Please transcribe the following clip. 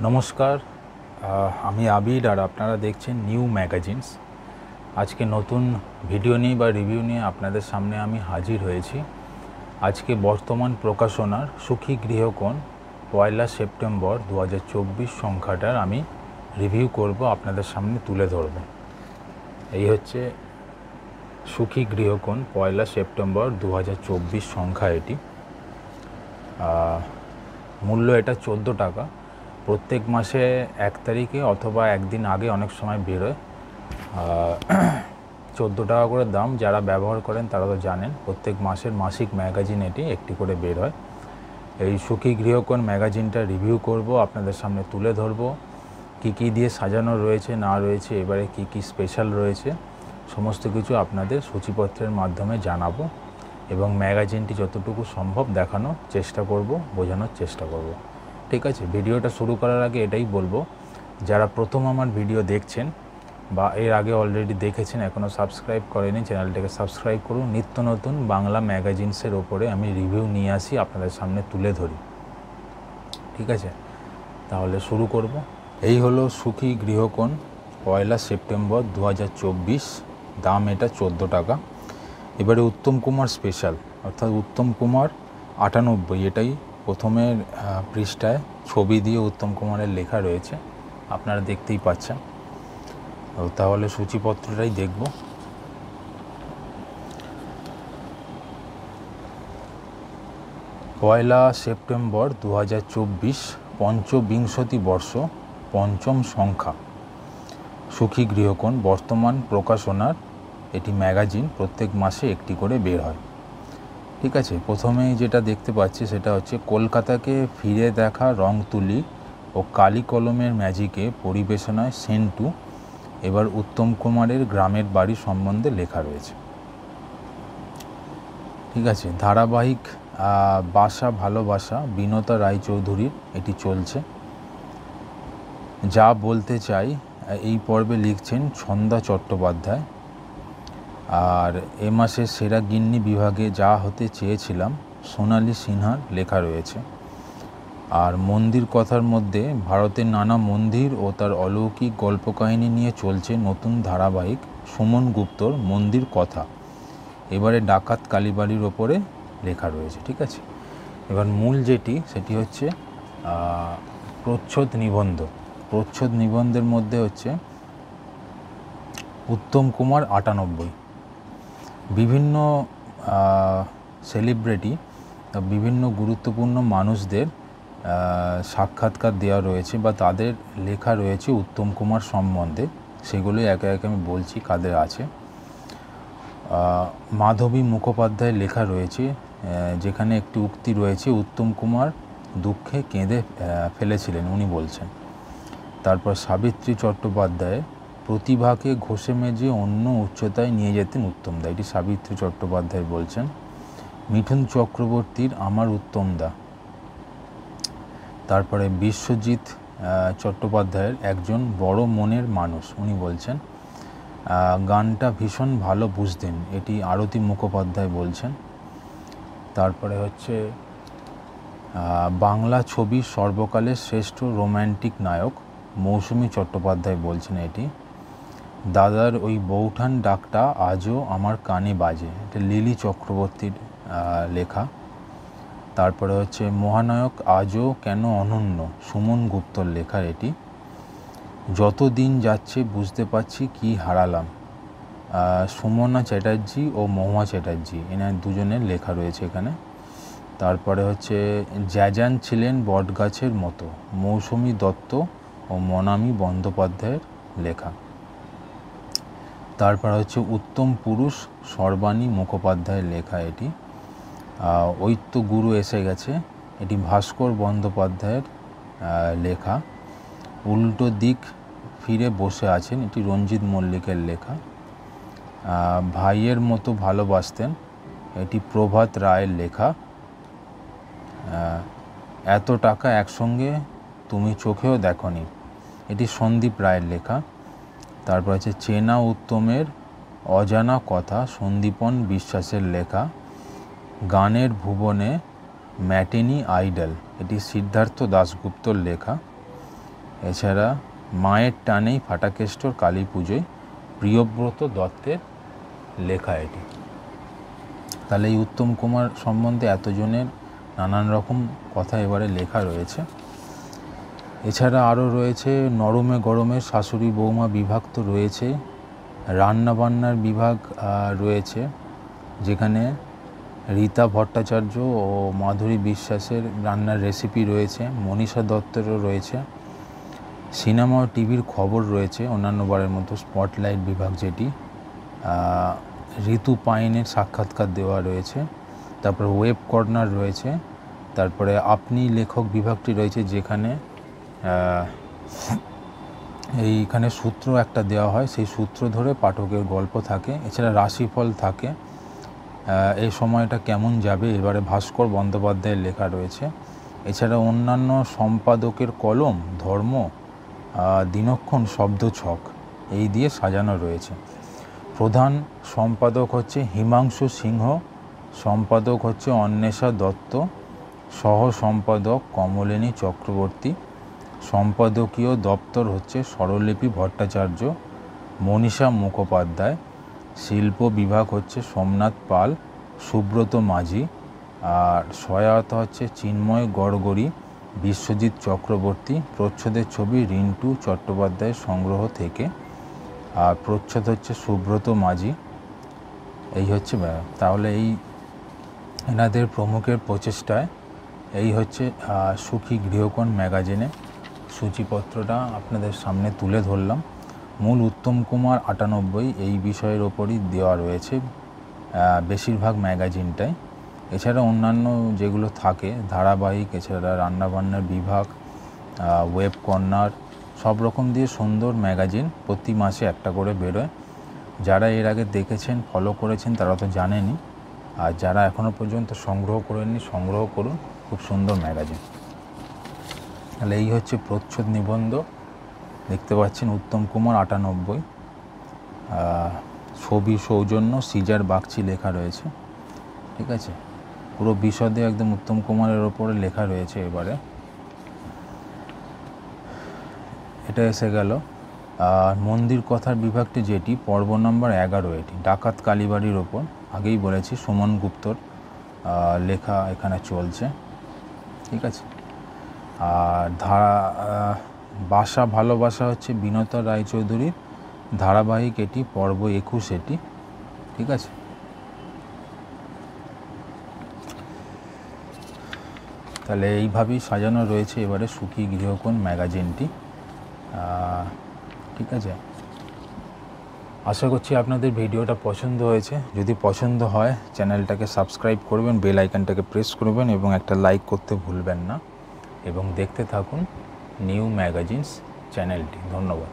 নমস্কার, আমি আবির আর আপনারা দেখছেন নিউ ম্যাগাজিনস। আজকে নতুন ভিডিও নিয়ে বা রিভিউ নিয়ে আপনাদের সামনে আমি হাজির হয়েছি। আজকে বর্তমান প্রকাশনার সুখী গৃহকোণ 1 সেপ্টেম্বর 2024 সংখ্যাটার আমি রিভিউ করব, আপনাদের সামনে তুলে ধরব। এই হচ্ছে সুখী গৃহকোণ 1 সেপ্টেম্বর 2024 সংখ্যা। এটি মূল্য এটা 14 টাকা। প্রত্যেক মাসে 1 তারিখে অথবা একদিন আগে অনেক সময় বেরোয়। 14 টাকা করে দাম। যারা ব্যবহার করেন তারা তো জানেন, প্রত্যেক মাসের মাসিক ম্যাগাজিন এটি একটি করে বের হয়। এই সুখী গৃহকোণ ম্যাগাজিনটা রিভিউ করব, আপনাদের সামনে তুলে ধরব কী কী দিয়ে সাজানো রয়েছে না রয়েছে, এবারে কী কী স্পেশাল রয়েছে, সমস্ত কিছু আপনাদের সূচিপত্রের মাধ্যমে জানাবো এবং ম্যাগাজিনটি যতটুকু সম্ভব দেখানোর চেষ্টা করব, বোঝানোর চেষ্টা করব। ঠিক আছে, ভিডিওটা শুরু করার আগে এটাই বলবো, যারা প্রথম আমার ভিডিও দেখছেন বা এর আগে অলরেডি দেখেছেন এখনও সাবস্ক্রাইব করেনি, চ্যানেলটাকে সাবস্ক্রাইব করুন। নিত্য নতুন বাংলা ম্যাগাজিনসের ওপরে আমি রিভিউ নিয়ে আসি, আপনাদের সামনে তুলে ধরি। ঠিক আছে, তাহলে শুরু করব। এই হলো সুখী গৃহকোণ 1 সেপ্টেম্বর 2024। দাম এটা 14 টাকা। এবারে উত্তম কুমার স্পেশাল, অর্থাৎ উত্তম কুমার 98, এটাই প্রথমের পৃষ্ঠায় ছবি দিয়ে উত্তম কুমারের লেখা রয়েছে, আপনারা দেখতেই পাচ্ছেন। তাহলে সূচিপত্রটাই দেখব। পয়লা সেপ্টেম্বর 2024, পঞ্চবিংশতি বর্ষ, পঞ্চম সংখ্যা। সুখী গৃহকোণ বর্তমান প্রকাশনার এটি ম্যাগাজিন, প্রত্যেক মাসে একটি করে বের হয়। ঠিক আছে, প্রথমে যেটা দেখতে পাচ্ছি সেটা হচ্ছে কলকাতাকে ফিরে দেখা রং তুলি ও কালি কলমের ম্যাজিকে পরিবেশনায় সেন্টু। এবার উত্তম কুমারের গ্রামের বাড়ি সম্বন্ধে লেখা রয়েছে। ঠিক আছে, ধারাবাহিক বাসা ভালোবাসা বিনতা রায়চৌধুরীর এটি চলছে। যা বলতে চাই এই পর্বে লিখছেন ছন্দা চট্টোপাধ্যায়। আর এ মাসের সেরা গিন্নি বিভাগে যা হতে চেয়েছিলাম সোনালী সিনহার লেখা রয়েছে। আর মন্দির কথার মধ্যে ভারতের নানা মন্দির ও তার অলৌকিক গল্পকাহিনী নিয়ে চলছে নতুন ধারাবাহিক সুমন গুপ্তর মন্দির কথা। এবারে ডাকাত কালীবাড়ির ওপরে লেখা রয়েছে। ঠিক আছে, এবার মূল যেটি সেটি হচ্ছে প্রচ্ছদ নিবন্ধ। প্রচ্ছদ নিবন্ধের মধ্যে হচ্ছে উত্তম কুমার 98, বিভিন্ন সেলিব্রিটি, বিভিন্ন গুরুত্বপূর্ণ মানুষদের সাক্ষাৎকার দেওয়া রয়েছে বা তাদের লেখা রয়েছে উত্তম কুমার সম্বন্ধে। সেগুলোই একে একে আমি বলছি কাদের আছে। মাধবী মুখোপাধ্যায়ের লেখা রয়েছে, যেখানে একটি উক্তি রয়েছে উত্তম কুমার দুঃখে কেঁদে ফেলেছিলেন, উনি বলছেন। তারপর সাবিত্রী চট্টোপাধ্যায়ের প্রতিভাকে ঘষে মেজে অন্য উচ্চতায় নিয়ে যেতেন উত্তমদা, এটি সাবিত্রী চট্টোপাধ্যায় বলছেন। মিঠুন চক্রবর্তীর আমার উত্তমদা। তারপরে বিশ্বজিৎ চট্টোপাধ্যায়ের একজন বড় মনের মানুষ, উনি বলছেন। গানটা ভীষণ ভালো বুঝতেন, এটি আরতি মুখোপাধ্যায় বলছেন। তারপরে হচ্ছে বাংলা ছবির সর্বকালের শ্রেষ্ঠ রোম্যান্টিক নায়ক মৌসুমী চট্টোপাধ্যায় বলছেন এটি। দাদার ওই বৌঠান ডাকটা আজও আমার কানে বাজে, এটা লিলি চক্রবর্তীর লেখা। তারপরে হচ্ছে মহানায়ক আজও কেন অনন্য, সুমন গুপ্তর লেখা এটি। যত দিন যাচ্ছে বুঝতে পারছি কি হারালাম, সুমনা চ্যাটার্জি ও মহুয়া চ্যাটার্জি, এনার দুজনের লেখা রয়েছে এখানে। তারপরে হচ্ছে জ্যাজান ছিলেন বটগাছের মতো, মৌসুমী দত্ত ও মনামী বন্দ্যোপাধ্যায়ের লেখা। তারপর হচ্ছে উত্তম পুরুষ সর্বাণী মুখোপাধ্যায়ের লেখা এটি। ওই তো গুরু এসে গেছে, এটি ভাস্কর বন্দ্যোপাধ্যায়ের লেখা। উল্টো দিক ফিরে বসে আছেন, এটি রঞ্জিত মল্লিকের লেখা। ভাইয়ের মতো ভালোবাসতেন, এটি প্রভাত রায়ের লেখা। এত টাকা একসঙ্গে তুমি চোখেও দেখনি, এটি সন্দীপ রায়ের লেখা। তারপর আছে চেনা উত্তমের অজানা কথা, সন্দীপন বিশ্বাসের লেখা। গানের ভুবনে ম্যাটিনি আইডল, এটি সিদ্ধার্থ দাশগুপ্তর লেখা। এছাড়া মায়ের টানেই ফাটাকেষ্টর কালী পুজোয় প্রিয়ব্রত দত্তের লেখা এটি। তাহলে এই উত্তম কুমার সম্বন্ধে এতজনের নানান রকম কথা এবারে লেখা রয়েছে। এছাড়া আরও রয়েছে নরমে গরমে শাশুড়ি বৌমা বিভাগ তো রয়েছে, রান্নাবান্নার বিভাগ রয়েছে, যেখানে রীতা ভট্টাচার্য ও মাধুরী বিশ্বাসের রান্নার রেসিপি রয়েছে, মনীষা দত্তেরও রয়েছে, সিনেমা ও টিভির খবর রয়েছে অন্যান্য বারের মতো, স্পটলাইট বিভাগ যেটি, ঋতু পাইনের সাক্ষাৎকার দেওয়া রয়েছে, তারপরে ওয়েব কর্নার রয়েছে, তারপরে আপনি লেখক বিভাগটি রয়েছে, যেখানে এইখানে সূত্র একটা দেওয়া হয়, সেই সূত্র ধরে পাঠকের গল্প থাকে। এছাড়া রাশিফল থাকে, এই সময়টা কেমন যাবে এবারে ভাস্কর বন্দ্যোপাধ্যায়ের লেখা রয়েছে। এছাড়া অন্যান্য সম্পাদকের কলম, ধর্ম, দিনক্ষণ, শব্দছক এই দিয়ে সাজানো রয়েছে। প্রধান সম্পাদক হচ্ছে হিমাংশু সিংহ, সম্পাদক হচ্ছে অন্বেষা দত্ত, সহ সম্পাদক কমলিনী চক্রবর্তী, সম্পাদকীয় দপ্তর হচ্ছে স্বরলিপি ভট্টাচার্য, মনীষা মুখোপাধ্যায়, শিল্প বিভাগ হচ্ছে সোমনাথ পাল, সুব্রত মাঝি, আর সহায়তা হচ্ছে চিন্ময় গড়গড়ি, বিশ্বজিৎ চক্রবর্তী। প্রচ্ছদের ছবি রিন্টু চট্টোপাধ্যায়ের সংগ্রহ থেকে, আর প্রচ্ছদ হচ্ছে সুব্রত মাঝি। এই হচ্ছে তাহলে এই এনাদের প্রমুখের প্রচেষ্টায় এই হচ্ছে সুখী গৃহকোণ ম্যাগাজিনে সূচিপত্রটা আপনাদের সামনে তুলে ধরলাম। মূল উত্তম কুমার 98 এই বিষয়ের ওপরই দেওয়া রয়েছে বেশিরভাগ ম্যাগাজিনটাই। এছাড়া অন্যান্য যেগুলো থাকে ধারাবাহিক, এছাড়া রান্নাবান্নার বিভাগ, ওয়েব কর্নার, সব রকম দিয়ে সুন্দর ম্যাগাজিন প্রতি মাসে একটা করে বেরোয়। যারা এর আগে দেখেছেন, ফলো করেছেন, তারা তো জানেনই, আর যারা এখনও পর্যন্ত সংগ্রহ করেননি, সংগ্রহ করুন, খুব সুন্দর ম্যাগাজিন। তাহলে এই হচ্ছে প্রচ্ছদ নিবন্ধ, দেখতে পাচ্ছেন উত্তম কুমার 98, ছবি সৌজন্য সিজার বাগচি লেখা রয়েছে। ঠিক আছে, পুরো বিশদে একদম উত্তম কুমারের ওপরে লেখা রয়েছে। এবারে এটা এসে গেল মন্দির কথার বিভাগটি, যেটি পর্ব নম্বর 11, এটি ডাকাত কালীবাড়ির ওপর। আগেই বলেছি সুমন গুপ্তর লেখা এখানে চলছে। ঠিক আছে, আর বাসা ভালোবাসা হচ্ছে বিনতা রায়চৌধুরীর ধারাবাহিক, এটি পর্ব 21 এটি। ঠিক আছে, তাহলে এইভাবেই সাজানো রয়েছে এবারে সুখী গৃহকোণ ম্যাগাজিনটি। ঠিক আছে, আশা করছি আপনাদের ভিডিওটা পছন্দ হয়েছে। যদি পছন্দ হয় চ্যানেলটাকে সাবস্ক্রাইব করবেন, বেল আইকনটাকে প্রেস করবেন এবং একটা লাইক করতে ভুলবেন না, এবং দেখতে থাকুন নিউ ম্যাগাজিনস চ্যানেলটি। ধন্যবাদ।